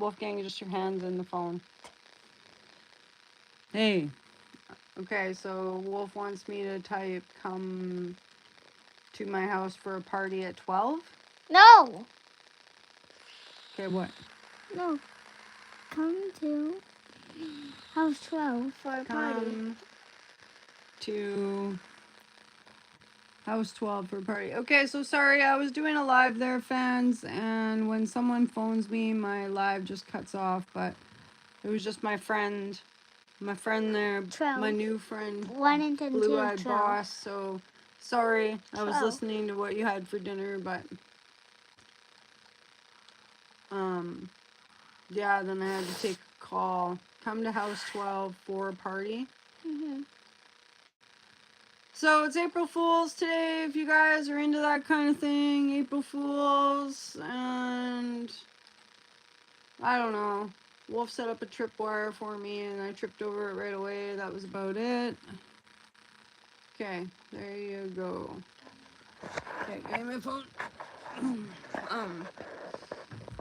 Wolfgang, just your hands in the phone. Hey. Okay, so Wolf wants me to type come to my house for a party at 12. No. Okay, what? No. Come to house 12 for a party. Come to house 12 for a party. Okay, so sorry, I was doing a live there, fans, and when someone phones me, my live just cuts off, but it was just my friend there, 12. my new friend, 1 and 10, Blue-Eyed 12. Boss, so sorry, I was 12. listening to what you had for dinner, but, yeah, then I had to take a call. Come to house 12 for a party. Mm-hmm. So it's April Fool's today, if you guys are into that kind of thing, April Fool's, and I don't know. Wolf set up a tripwire for me and I tripped over it right away. That was about it. Okay, there you go. Okay, give me my phone.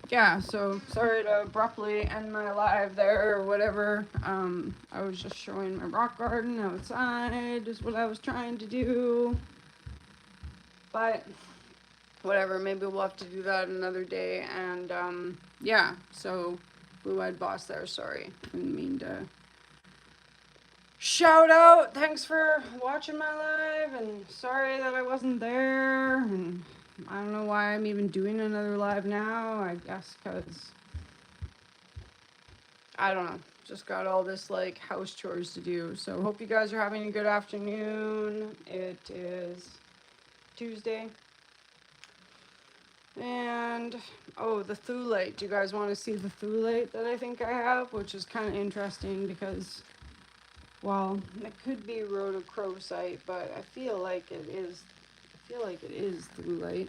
Yeah, so sorry to abruptly end my live there or whatever. I was just showing my rock garden outside is what I was trying to do. But whatever, maybe we'll have to do that another day. And yeah, so Blue-Eyed Boss there, sorry. Didn't mean to shout out. Thanks for watching my live and sorry that I wasn't there. And I don't know why I'm even doing another live now. I guess because I don't know. Just got all this like house chores to do. So hope you guys are having a good afternoon. It is Tuesday. And oh, the thulite. Do you guys want to see the thulite that I think I have? Which is kind of interesting because, well, it could be rhodochrosite, but I feel like it is. I feel like it is thulite.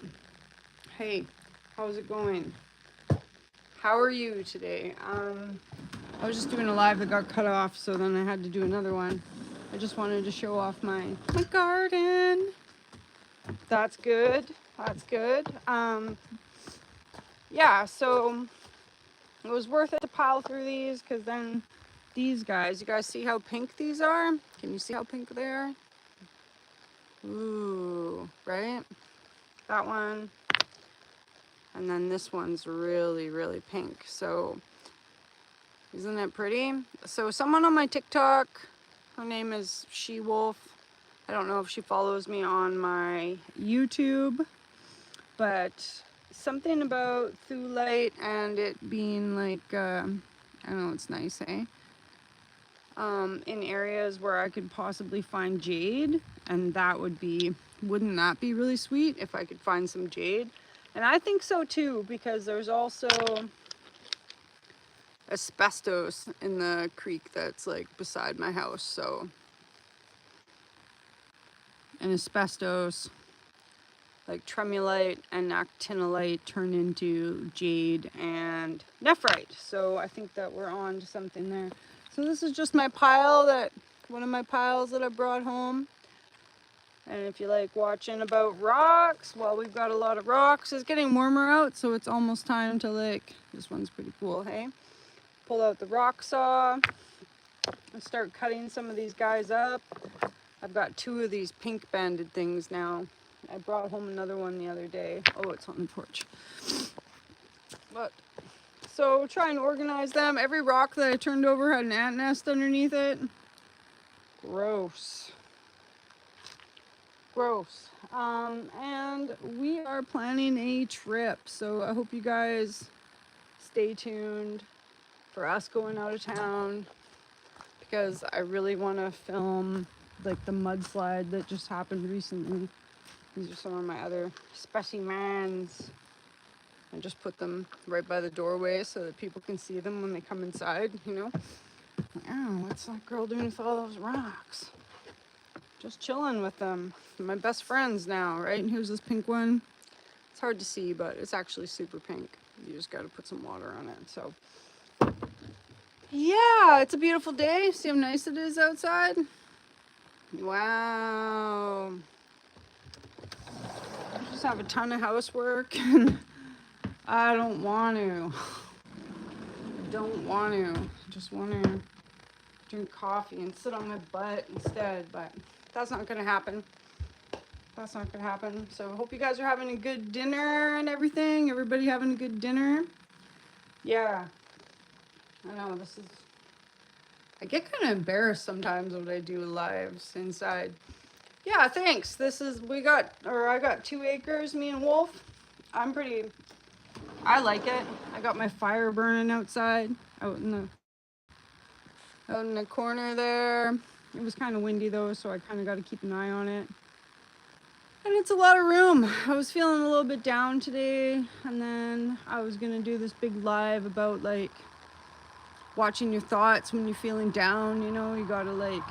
Hey, how's it going? How are you today? I was just doing a live that got cut off, so then I had to do another one. I just wanted to show off my garden. That's good. That's good. Yeah, so it was worth it to pile through these because then these guys, you guys see how pink these are? Can you see how pink they are? Ooh, right? That one. And then this one's really, really pink. So isn't it pretty? So someone on my TikTok, her name is She Wolf. I don't know if she follows me on my YouTube, but something about thulite and it being like, I don't know, it's nice, eh? In areas where I could possibly find jade, and that would be, wouldn't that be really sweet if I could find some jade? And I think so too, because there's also asbestos in the creek that's like beside my house, so. And asbestos, like tremolite and actinolite turn into jade and nephrite. So I think that we're on to something there. So this is just my pile one of my piles that I brought home. And if you like watching about rocks, well, we've got a lot of rocks. It's getting warmer out, so it's almost time to like, this one's pretty cool, hey? Pull out the rock saw and start cutting some of these guys up. I've got 2 of these pink banded things now. I brought home another one the other day. Oh, it's on the porch. But, so try and organize them. Every rock that I turned over had an ant nest underneath it. Gross. Gross. And we are planning a trip. So I hope you guys stay tuned for us going out of town. Because I really want to film like the mudslide that just happened recently. These are some of my other specimens. I just put them right by the doorway so that people can see them when they come inside, you know. Oh, what's that girl doing with all those rocks? Just chilling with them. They're my best friends now, right? And here's this pink one. It's hard to see, but it's actually super pink. You just gotta put some water on it, so. Yeah, it's a beautiful day. See how nice it is outside? Wow. I just have a ton of housework and I don't want to. don't want to. I just want to drink coffee and sit on my butt instead, but that's not going to happen. That's not going to happen. So I hope you guys are having a good dinner and everything. Everybody having a good dinner. Yeah. I know, this is... I get kind of embarrassed sometimes when I do lives inside. Yeah, thanks. I got 2 acres, me and Wolf. I like it. I got my fire burning outside, out in the corner there. It was kind of windy though, so I kind of got to keep an eye on it. And it's a lot of room. I was feeling a little bit down today, and then I was gonna do this big live about like watching your thoughts when you're feeling down. You know, you gotta like,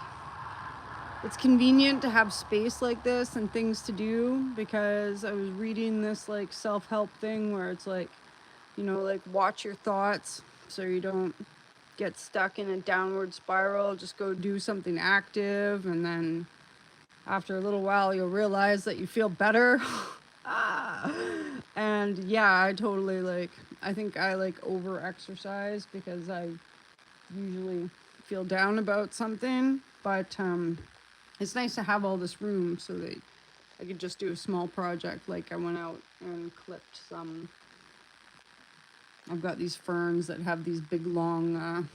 it's convenient to have space like this and things to do, because I was reading this like self-help thing where it's like, you know, like watch your thoughts so you don't get stuck in a downward spiral. Just go do something active, and then after a little while you'll realize that you feel better. And yeah, I totally like, I think I like over exercise because I usually feel down about something, but it's nice to have all this room so that I could just do a small project. Like I went out and clipped some, I've got these ferns that have these big long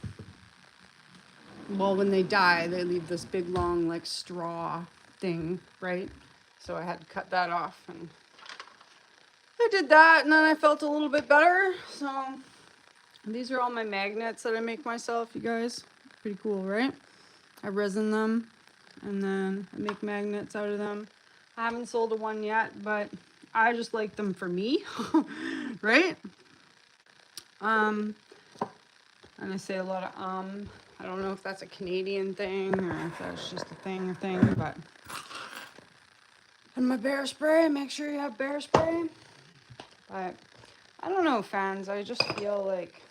well, when they die, they leave this big long like straw thing, right? So I had to cut that off, and I did that, and then I felt a little bit better. So these are all my magnets that I make myself, you guys. Pretty cool, right? I resin them, and then I make magnets out of them. I haven't sold a one yet, but I just like them for me, right? And I say a lot of I don't know if that's a Canadian thing or if that's just a thing, but. And my bear spray, make sure you have bear spray. But I don't know, fans, I just feel like,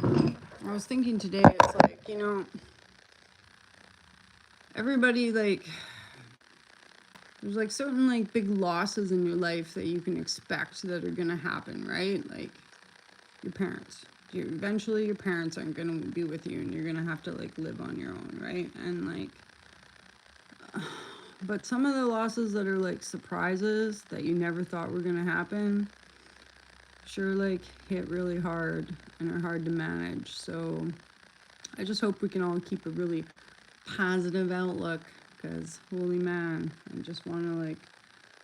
I was thinking today, it's like, you know, everybody like, there's like certain like big losses in your life that you can expect that are gonna happen, right? Like your parents. Eventually your parents aren't gonna be with you, and you're gonna have to like live on your own, right? And like, but some of the losses that are like surprises that you never thought were gonna happen sure like hit really hard and are hard to manage. So I just hope we can all keep a really positive outlook, because holy man, I just want to like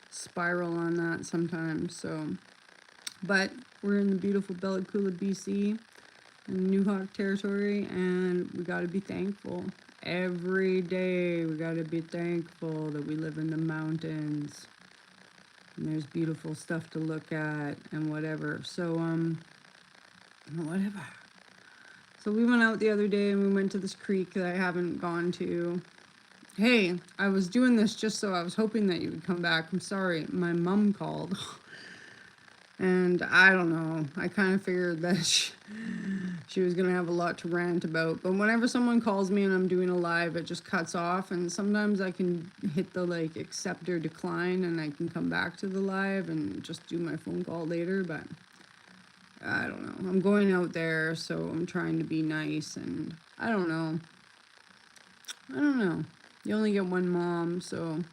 spiral on that sometimes. So, but we're in the beautiful Bella Coola, BC, in New Hawk territory, and we got to be thankful every day. We got to be thankful that we live in the mountains, and there's beautiful stuff to look at and whatever. So whatever. So we went out the other day and we went to this creek that I haven't gone to. Hey, I was doing this just so I was hoping that you would come back. I'm sorry, my mom called. And I don't know, I kind of figured that she was going to have a lot to rant about. But whenever someone calls me and I'm doing a live, it just cuts off. And sometimes I can hit the like accept or decline, and I can come back to the live and just do my phone call later. But I don't know. I'm going out there, so I'm trying to be nice, and I don't know. You only get one mom, so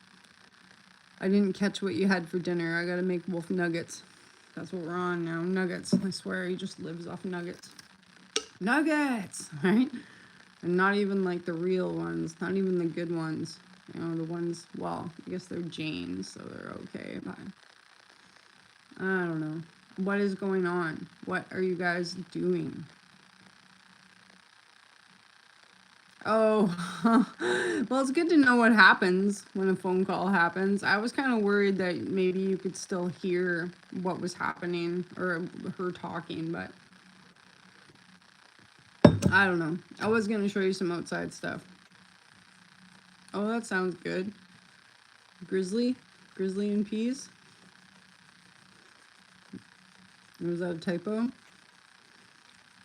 I didn't catch what you had for dinner. I gotta make Wolf nuggets. That's what we're on now. Nuggets. I swear he just lives off nuggets. Nuggets, right? And not even like the real ones. Not even the good ones. You know, the ones, well, I guess they're Jane's, so they're okay. But I don't know. What is going on? What are you guys doing? Oh, well, it's good to know what happens when a phone call happens. I was kind of worried that maybe you could still hear what was happening or her talking, but I don't know. I was going to show you some outside stuff. Oh, that sounds good. Grizzly and peas. Was that a typo?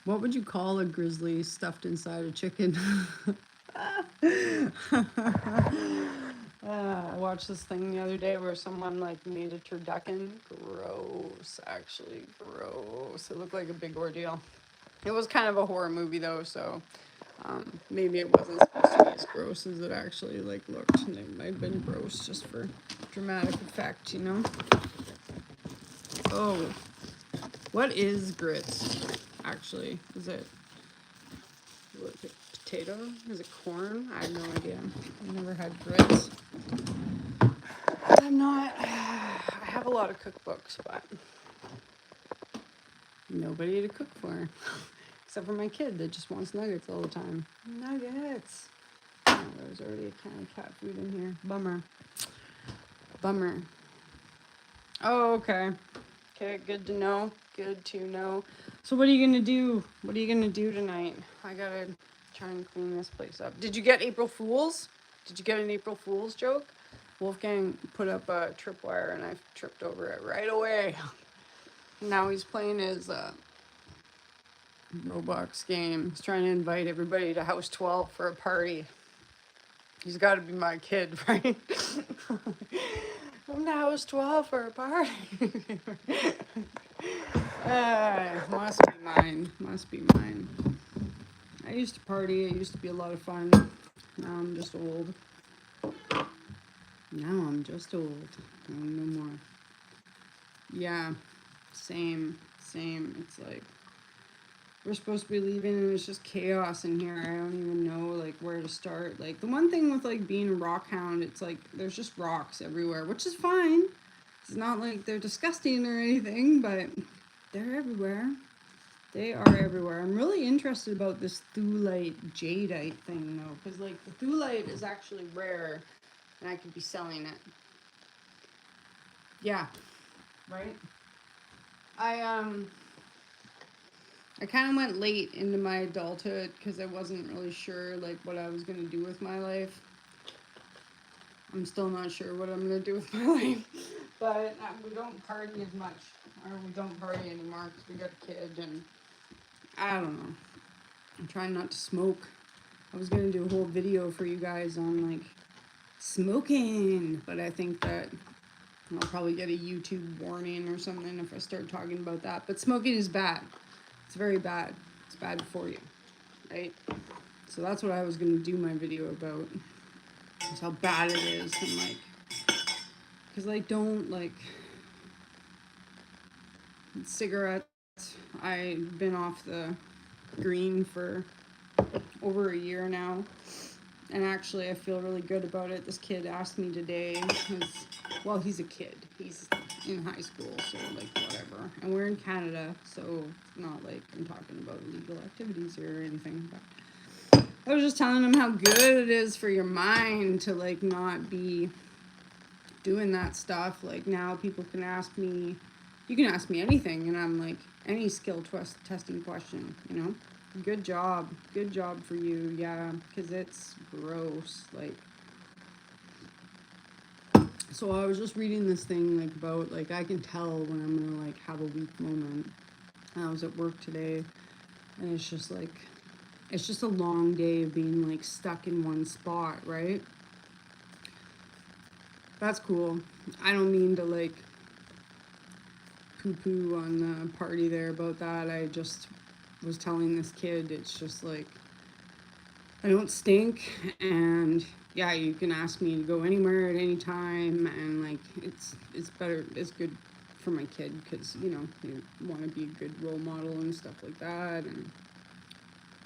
What would you call a grizzly stuffed inside a chicken? watched this thing the other day where someone like made a turducken. Gross, actually, gross. It looked like a big ordeal. It was kind of a horror movie though, so maybe it wasn't supposed to be as gross as it actually like looked. And it might have been gross just for dramatic effect, you know? Oh, what is grits? Actually, is it potato? Is it corn? I have no idea. I've never had grits. I'm not. I have a lot of cookbooks, but nobody to cook for. Except for my kid that just wants nuggets all the time. Nuggets! Oh, there's already a can of cat food in here. Bummer. Bummer. Oh, okay. Okay, good to know. Good to know. So what are you gonna do? What are you gonna do tonight? I gotta try and clean this place up. Did you get April Fools? Did you get an April Fools joke? Wolfgang put up a tripwire and I tripped over it right away. Now he's playing his Roblox game. He's trying to invite everybody to House 12 for a party. He's got to be my kid, right? Come to House 12 for a party. Must be mine. Must be mine. I used to party. It used to be a lot of fun. Now I'm just old. Now I'm just old. No more. Yeah. Same. It's like we're supposed to be leaving and it's just chaos in here. I don't even know like where to start. Like the one thing with like being a rock hound, it's like there's just rocks everywhere, which is fine. It's not like they're disgusting or anything, but they're everywhere. They are everywhere. I'm really interested about this thulite jadeite thing though, because like the thulite is actually rare and I could be selling it. Yeah. Right? I kind of went late into my adulthood because I wasn't really sure like what I was going to do with my life. I'm still not sure what I'm going to do with my life. But we don't party as much. Or we don't party anymore because we got a kid and I don't know. I'm trying not to smoke. I was going to do a whole video for you guys on like smoking. But I think that I'll probably get a YouTube warning or something if I start talking about that. But smoking is bad. It's very bad. It's bad for you, right? So that's what I was going to do my video about. Is how bad it is. And like, because like don't like cigarettes. I've been off the green for over a year now. And actually I feel really good about it. This kid asked me today, well, he's a kid. He's in high school, so like whatever. And we're in Canada, so it's not like I'm talking about illegal activities here or anything. But I was just telling him how good it is for your mind to like not be doing that stuff. Like now people can ask me, you can ask me anything, and I'm like, any skill testing question, you know? Good job for you, yeah, because it's gross, like. So I was just reading this thing like about like I can tell when I'm gonna like have a weak moment. And I was at work today, and it's just like, it's just a long day of being like stuck in one spot, right? That's cool. I don't mean to like poo-poo on the party there about that. I just was telling this kid, it's just like, I don't stink, and yeah, you can ask me to go anywhere at any time, and like it's better, it's good for my kid because you know you want to be a good role model and stuff like that, and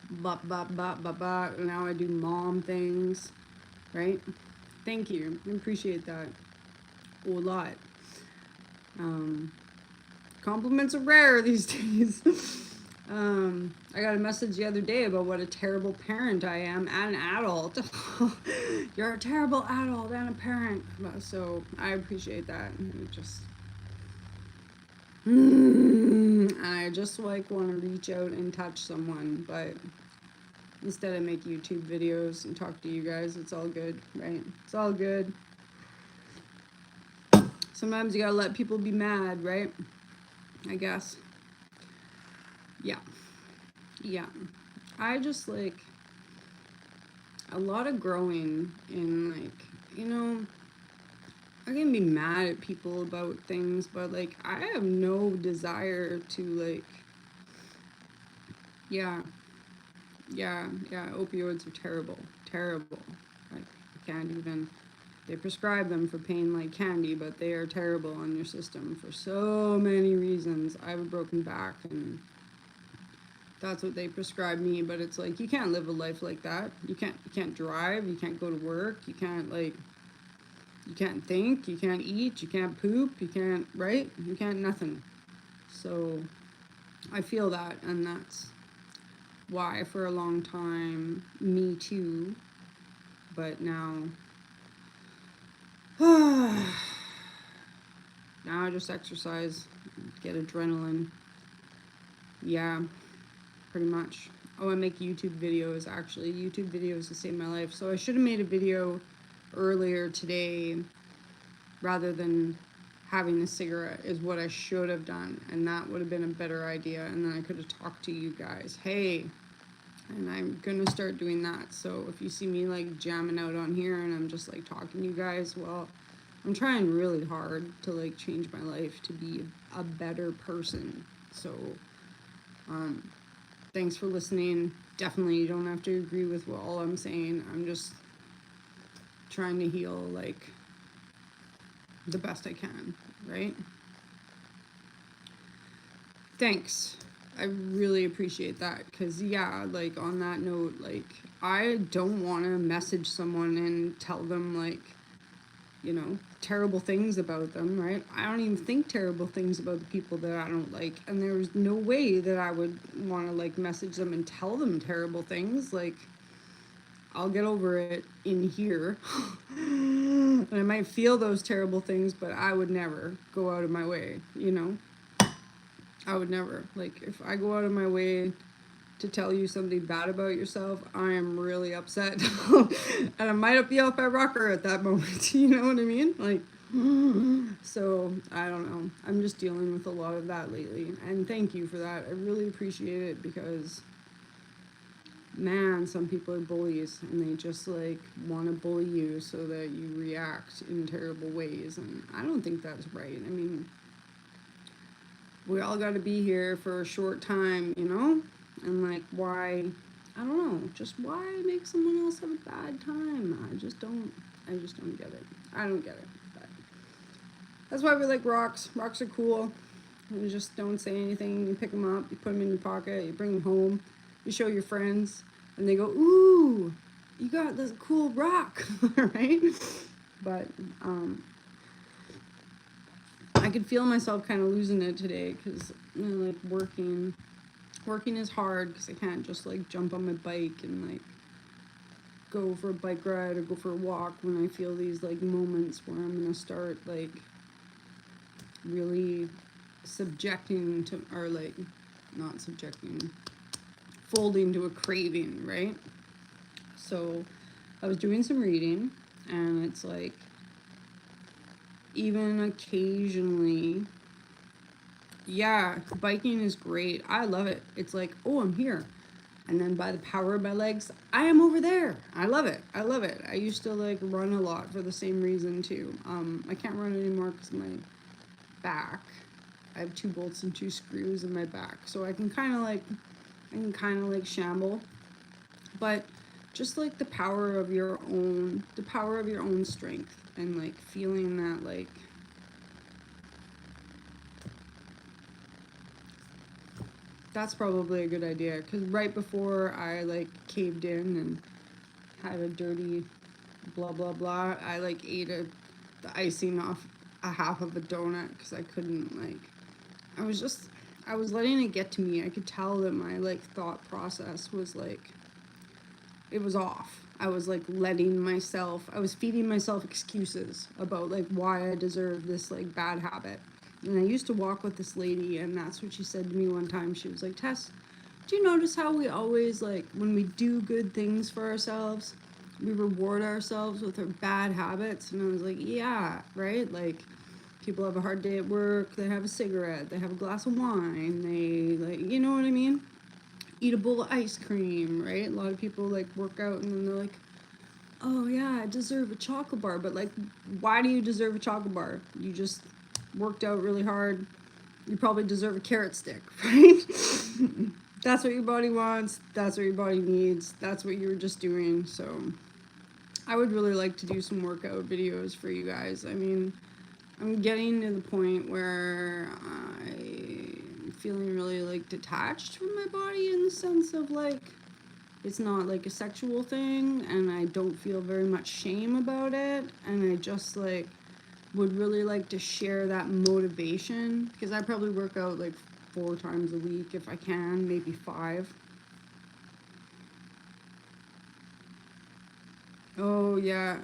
blah blah blah blah blah. Now I do mom things, right? Thank you, I appreciate that a lot. Compliments are rare these days. I got a message the other day about what a terrible parent I am and an adult. You're a terrible adult and a parent. So I appreciate that. I just like want to reach out and touch someone, but instead I make YouTube videos and talk to you guys. It's all good, right? It's all good. Sometimes you gotta let people be mad, right? I guess. Yeah. I just like a lot of growing in like, you know, I can be mad at people about things, but like I have no desire to like, yeah, yeah, opioids are terrible, terrible. Like I can't even. They prescribe them for pain like candy, but they are terrible on your system for so many reasons. I have a broken back, and that's what they prescribe me. But it's like you can't live a life like that. You can't drive. You can't go to work. You can't think. You can't eat. You can't poop. You can't, right? You can't nothing. So I feel that, and that's why for a long time, me too. But now, now I just exercise, get adrenaline. Yeah, pretty much. Oh, I make YouTube videos actually. YouTube videos to save my life. So I should have made a video earlier today rather than having a cigarette, is what I should have done. And that would have been a better idea. And then I could have talked to you guys. Hey, and I'm gonna start doing that. So if you see me like jamming out on here and I'm just like talking to you guys, well, I'm trying really hard to like change my life to be a better person. So thanks for listening. Definitely you don't have to agree with what all I'm saying. I'm just trying to heal like the best I can, right? Thanks. I really appreciate that, because yeah, like on that note, like I don't want to message someone and tell them like, you know, terrible things about them, right? I don't even think terrible things about the people that I don't like, and there's no way that I would want to like message them and tell them terrible things. Like I'll get over it in here. And I might feel those terrible things, but I would never go out of my way, you know? I would never. Like, if I go out of my way to tell you something bad about yourself, I am really upset. And I might be off my rocker at that moment. You know what I mean? Like, so I don't know. I'm just dealing with a lot of that lately. And thank you for that. I really appreciate it, because man, some people are bullies and they just like want to bully you so that you react in terrible ways. And I don't think that's right. I mean, we all got to be here for a short time, you know? And like, why, I don't know, just why make someone else have a bad time? I just don't get it. I don't get it. But that's why we like rocks. Rocks are cool. You just don't say anything. You pick them up, you put them in your pocket, you bring them home, you show your friends, and they go, ooh, you got this cool rock, right? But I could feel myself kind of losing it today, because you know, like working is hard, because I can't just like jump on my bike and like go for a bike ride or go for a walk when I feel these like moments where I'm gonna start like really subjecting to, or like not subjecting, folding to a craving, right? So I was doing some reading, and it's like even occasionally, yeah, biking is great. I love it. It's like, oh, I'm here. And then by the power of my legs, I am over there. I love it. I love it. I used to like run a lot for the same reason too. I can't run anymore because my back. I have 2 bolts and 2 screws in my back, so I can kind of like shamble. But just like the power of your own strength, and like feeling that like that's probably a good idea, because right before I like caved in and had a dirty blah blah blah, I like ate the icing off a half of a donut, because I couldn't like, I was letting it get to me. I could tell that my like thought process was like, it was off. I was like I was feeding myself excuses about like why I deserve this like bad habit. And I used to walk with this lady, and that's what she said to me one time. She was like, Tess, do you notice how we always like, when we do good things for ourselves, we reward ourselves with our bad habits? And I was like, yeah, right? Like, people have a hard day at work, they have a cigarette, they have a glass of wine, they like, you know what I mean? Eat a bowl of ice cream, right? A lot of people like work out and then they're like, oh yeah, I deserve a chocolate bar. But like, why do you deserve a chocolate bar? You just worked out really hard. You probably deserve a carrot stick, right? That's what your body wants. That's what your body needs. That's what you were just doing. So I would really like to do some workout videos for you guys. I mean, I'm getting to the point where I'm feeling really like detached from my body in the sense of like it's not like a sexual thing, and I don't feel very much shame about it, and I just like would really like to share that motivation because I probably work out like 4 times a week if I can, maybe 5. Oh yeah.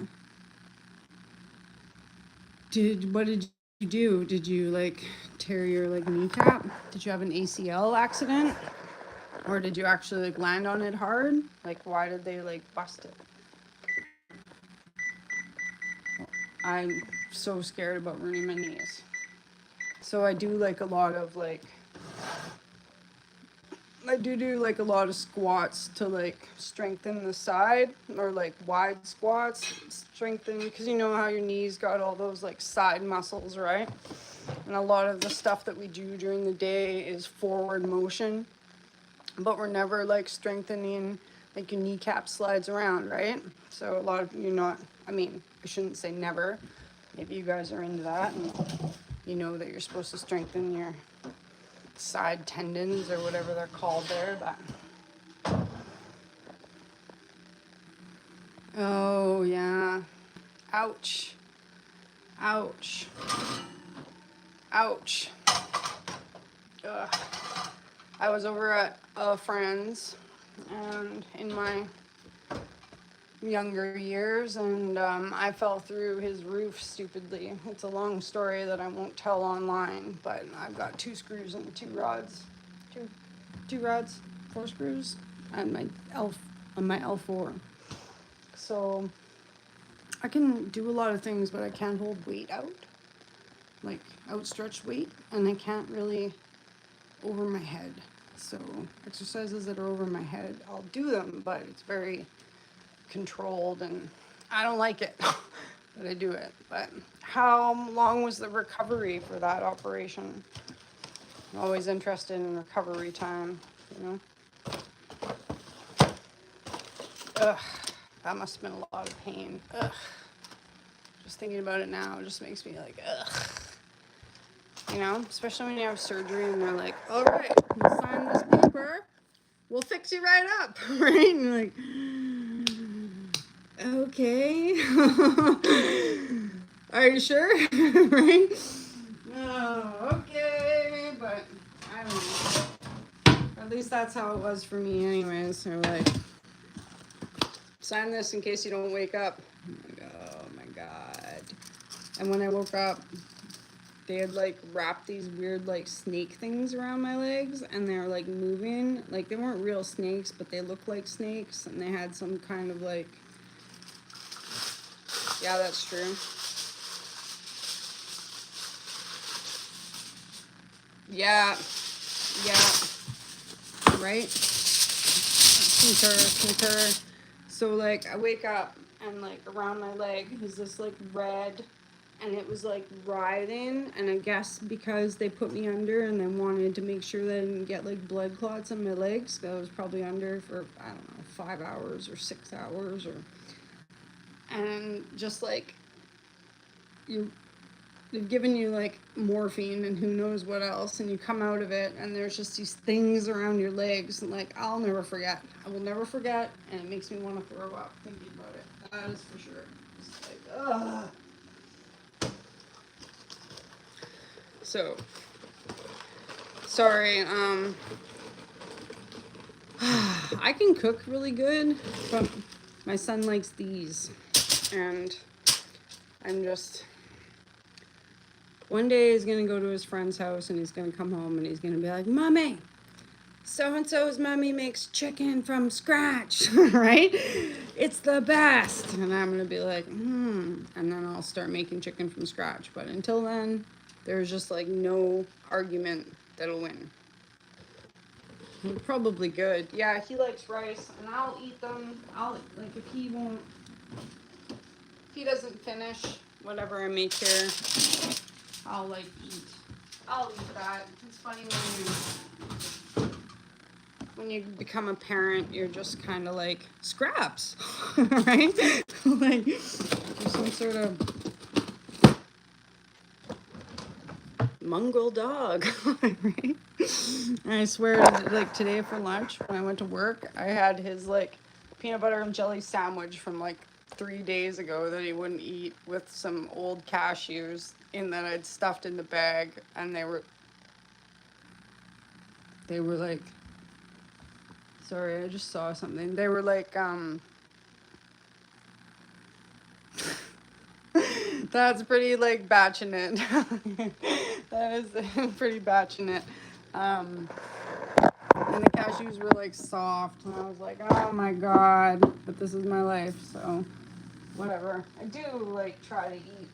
What did you do? Did you like tear your like kneecap? Did you have an ACL accident? Or did you actually like land on it hard? Like why did they like bust it? I'm so scared about ruining my knees. So I do like a lot of like I do like a lot of squats to like strengthen the side or like wide squats, strengthen because you know how your knees got all those like side muscles, right? And a lot of the stuff that we do during the day is forward motion, but we're never like strengthening like your kneecap slides around, right? So a lot of you not, I mean, I shouldn't say never. Maybe you guys are into that and you know that you're supposed to strengthen your side tendons or whatever they're called there, but oh yeah. Ouch. Ouch. Ouch. Ugh. I was over at a friend's and in my younger years and I fell through his roof stupidly. It's a long story that I won't tell online, but I've got 2 screws and 2 rods. Two rods, 4 screws on my L4. So I can do a lot of things, but I can't hold weight out, like outstretched weight, and I can't really over my head. So exercises that are over my head, I'll do them, but it's very controlled and I don't like it, but I do it. But how long was the recovery for that operation? I'm always interested in recovery time, you know? Ugh, that must have been a lot of pain. Ugh. Just thinking about it now just makes me like, ugh. You know, especially when you have surgery and they're like, all right, you sign this paper, we'll fix you right up, right? And you're like, okay. Are you sure? Right? Oh, okay, but I don't know. At least that's how it was for me anyways. They're like, sign this in case you don't wake up. I'm like, oh my God. And when I woke up, they had like wrapped these weird like snake things around my legs and they were like moving. Like they weren't real snakes, but they looked like snakes and they had some kind of like, yeah, that's true. Yeah, yeah, right? Concur. So like I wake up and like around my leg is this like red and it was like writhing and I guess because they put me under and they wanted to make sure that I didn't get like blood clots on my legs, I was probably under for I don't know 5 hours or 6 hours or and just like you they've given you like morphine and who knows what else and you come out of it and there's just these things around your legs and like I'll never forget. I will never forget and it makes me want to throw up thinking about it. That is for sure. It's like ugh. So sorry, I can cook really good, but my son likes these and I'm just one day he's gonna go to his friend's house and he's gonna come home and he's gonna be like, Mommy, so-and-so's mommy makes chicken from scratch, right? It's the best. And I'm gonna be like, and then I'll start making chicken from scratch. But until then, there's just like no argument that'll win. Probably good. Yeah, he likes rice and I'll eat them. I'll like if he won't he doesn't finish whatever I make here, I'll like eat. I'll eat that. It's funny when you become a parent, you're just kind of like scraps, right? Like you're some sort of mongrel dog, right? And I swear, like today for lunch when I went to work, I had his like peanut butter and jelly sandwich from like 3 days ago that he wouldn't eat with some old cashews in that I'd stuffed in the bag, and they were like, sorry, I just saw something. They were like, that's pretty like batching it. That is pretty batching it. And the cashews were like soft, and I was like, oh my god, but this is my life, so whatever. I do like try to eat